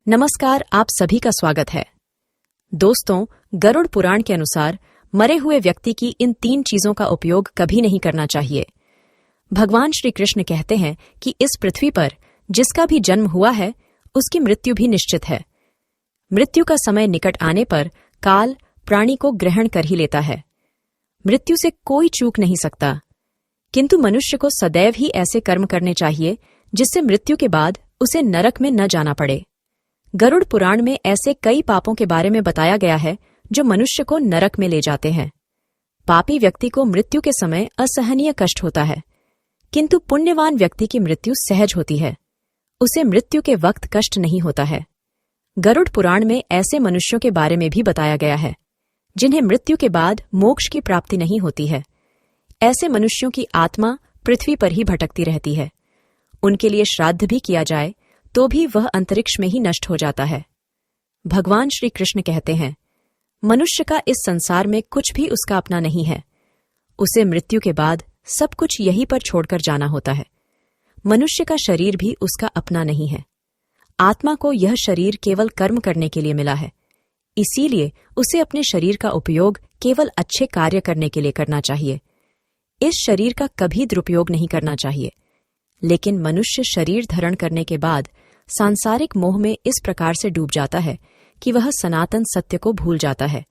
नमस्कार, आप सभी का स्वागत है। दोस्तों, गरुड़ पुराण के अनुसार मरे हुए व्यक्ति की इन 3 चीजों का उपयोग कभी नहीं करना चाहिए। भगवान श्री कृष्ण कहते हैं कि इस पृथ्वी पर जिसका भी जन्म हुआ है उसकी मृत्यु भी निश्चित है। मृत्यु का समय निकट आने पर काल प्राणी को ग्रहण कर ही लेता है। मृत्यु से कोई चूक नहीं सकता, किंतु मनुष्य को सदैव ही ऐसे कर्म करने चाहिए जिससे मृत्यु के बाद उसे नरक में न जाना पड़े। गरुड़ पुराण में ऐसे कई पापों के बारे में बताया गया है जो मनुष्य को नरक में ले जाते हैं। पापी व्यक्ति को मृत्यु के समय असहनीय कष्ट होता है, किंतु पुण्यवान व्यक्ति की मृत्यु सहज होती है। उसे मृत्यु के वक्त कष्ट नहीं होता है। गरुड़ पुराण में ऐसे मनुष्यों के बारे में भी बताया गया है जिन्हें मृत्यु के बाद मोक्ष की प्राप्ति नहीं होती है। ऐसे मनुष्यों की आत्मा पृथ्वी पर ही भटकती रहती है। उनके लिए श्राद्ध भी किया जाए तो भी वह अंतरिक्ष में ही नष्ट हो जाता है। भगवान श्री कृष्ण कहते हैं, मनुष्य का इस संसार में कुछ भी उसका अपना नहीं है। उसे मृत्यु के बाद सब कुछ यहीं पर छोड़कर जाना होता है। मनुष्य का शरीर भी उसका अपना नहीं है। आत्मा को यह शरीर केवल कर्म करने के लिए मिला है, इसीलिए उसे अपने शरीर का उपयोग केवल अच्छे कार्य करने के लिए करना चाहिए। इस शरीर का कभी दुरुपयोग नहीं करना चाहिए। लेकिन मनुष्य शरीर धारण करने के बाद सांसारिक मोह में इस प्रकार से डूब जाता है कि वह सनातन सत्य को भूल जाता है।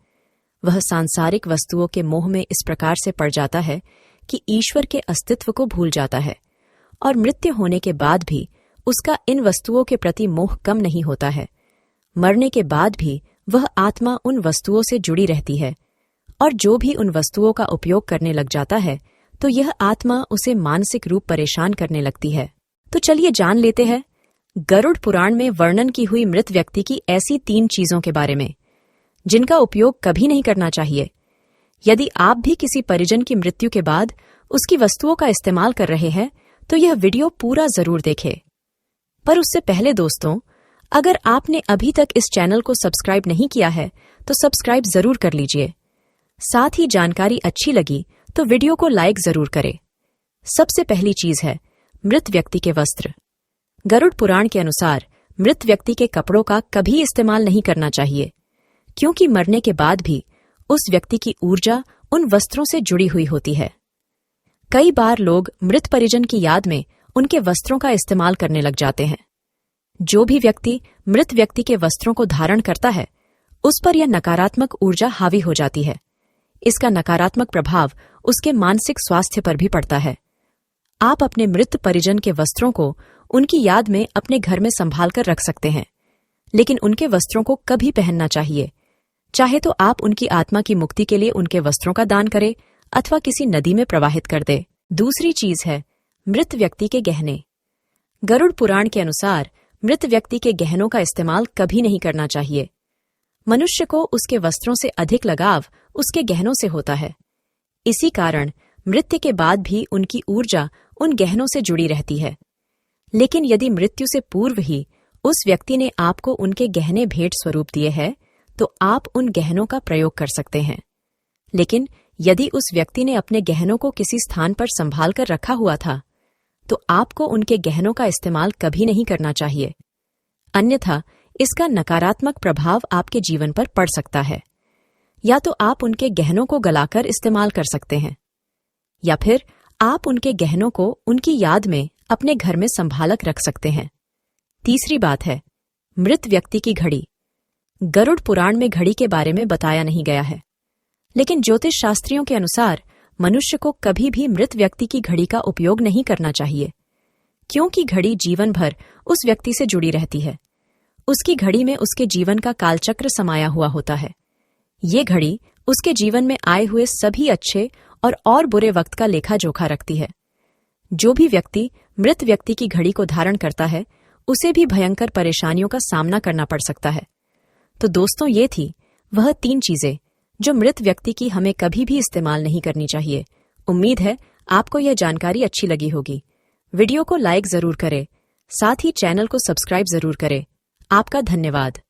वह सांसारिक वस्तुओं के मोह में इस प्रकार से पड़ जाता है कि ईश्वर के अस्तित्व को भूल जाता है, और मृत्यु होने के बाद भी उसका इन वस्तुओं के प्रति मोह कम नहीं होता है। मरने के बाद भी वह आत्मा उन वस्तुओं से जुड़ी रहती है, और जो भी उन वस्तुओं का उपयोग करने लग जाता है तो यह आत्मा उसे मानसिक रूप परेशान करने लगती है। तो चलिए जान लेते हैं गरुड़ पुराण में वर्णन की हुई मृत व्यक्ति की ऐसी 3 चीजों के बारे में जिनका उपयोग कभी नहीं करना चाहिए। यदि आप भी किसी परिजन की मृत्यु के बाद उसकी वस्तुओं का इस्तेमाल कर रहे हैं तो यह वीडियो पूरा जरूर देखें। पर उससे पहले दोस्तों, अगर आपने अभी तक इस चैनल को सब्सक्राइब नहीं किया है तो सब्सक्राइब जरूर कर लीजिए। साथ ही जानकारी अच्छी लगी तो वीडियो को लाइक जरूर करें। सबसे पहली चीज है मृत व्यक्ति के वस्त्र। गरुड़ पुराण के अनुसार मृत व्यक्ति के कपड़ों का कभी इस्तेमाल नहीं करना चाहिए, क्योंकि मरने के बाद भी उस व्यक्ति की ऊर्जा उन वस्त्रों से जुड़ी हुई होती है। कई बार लोग मृत परिजन की याद में उनके वस्त्रों का इस्तेमाल करने लग जाते हैं। जो भी व्यक्ति मृत व्यक्ति के वस्त्रों को धारण करता है उस पर यह नकारात्मक ऊर्जा हावी हो जाती है। इसका नकारात्मक प्रभाव उसके मानसिक स्वास्थ्य पर भी पड़ता है। आप अपने मृत परिजन के वस्त्रों को उनकी याद में अपने घर में संभाल कर रख सकते हैं, लेकिन उनके वस्त्रों को कभी पहनना चाहिए। चाहे तो आप उनकी आत्मा की मुक्ति के लिए उनके वस्त्रों का दान करें अथवा किसी नदी में प्रवाहित कर दे। दूसरी चीज है मृत व्यक्ति के गहने। गरुड़ पुराण के अनुसार मृत व्यक्ति के गहनों का इस्तेमाल कभी नहीं करना चाहिए। मनुष्य को उसके वस्त्रों से अधिक लगाव उसके गहनों से होता है। इसी कारण मृत्यु के बाद भी उनकी ऊर्जा उन गहनों से जुड़ी रहती है। लेकिन यदि मृत्यु से पूर्व ही उस व्यक्ति ने आपको उनके गहने भेंट स्वरूप दिए हैं तो आप उन गहनों का प्रयोग कर सकते हैं। लेकिन यदि उस व्यक्ति ने अपने गहनों को किसी स्थान पर संभाल कर रखा हुआ था तो आपको उनके गहनों का इस्तेमाल कभी नहीं करना चाहिए, अन्यथा इसका नकारात्मक प्रभाव आपके जीवन पर पड़ सकता है। या तो आप उनके गहनों को गलाकर इस्तेमाल कर सकते हैं, या फिर आप उनके गहनों को उनकी याद में अपने घर में संभालक रख सकते हैं। तीसरी बात है मृत व्यक्ति की घड़ी। गरुड़ पुराण में घड़ी के बारे में बताया नहीं गया है, लेकिन ज्योतिष शास्त्रियों के अनुसार मनुष्य को कभी भी मृत व्यक्ति की घड़ी का उपयोग नहीं करना चाहिए, क्योंकि घड़ी जीवन भर उस व्यक्ति से जुड़ी रहती है। उसकी घड़ी में उसके जीवन का कालचक्र समाया हुआ होता है। ये घड़ी उसके जीवन में आए हुए सभी अच्छे और बुरे वक्त का लेखा जोखा रखती है। जो भी व्यक्ति मृत व्यक्ति की घड़ी को धारण करता है उसे भी भयंकर परेशानियों का सामना करना पड़ सकता है। तो दोस्तों, ये थी वह 3 चीजें जो मृत व्यक्ति की हमें कभी भी इस्तेमाल नहीं करनी चाहिए। उम्मीद है आपको यह जानकारी अच्छी लगी होगी। वीडियो को लाइक जरूर करें, साथ ही चैनल को सब्सक्राइब जरूर करें। आपका धन्यवाद।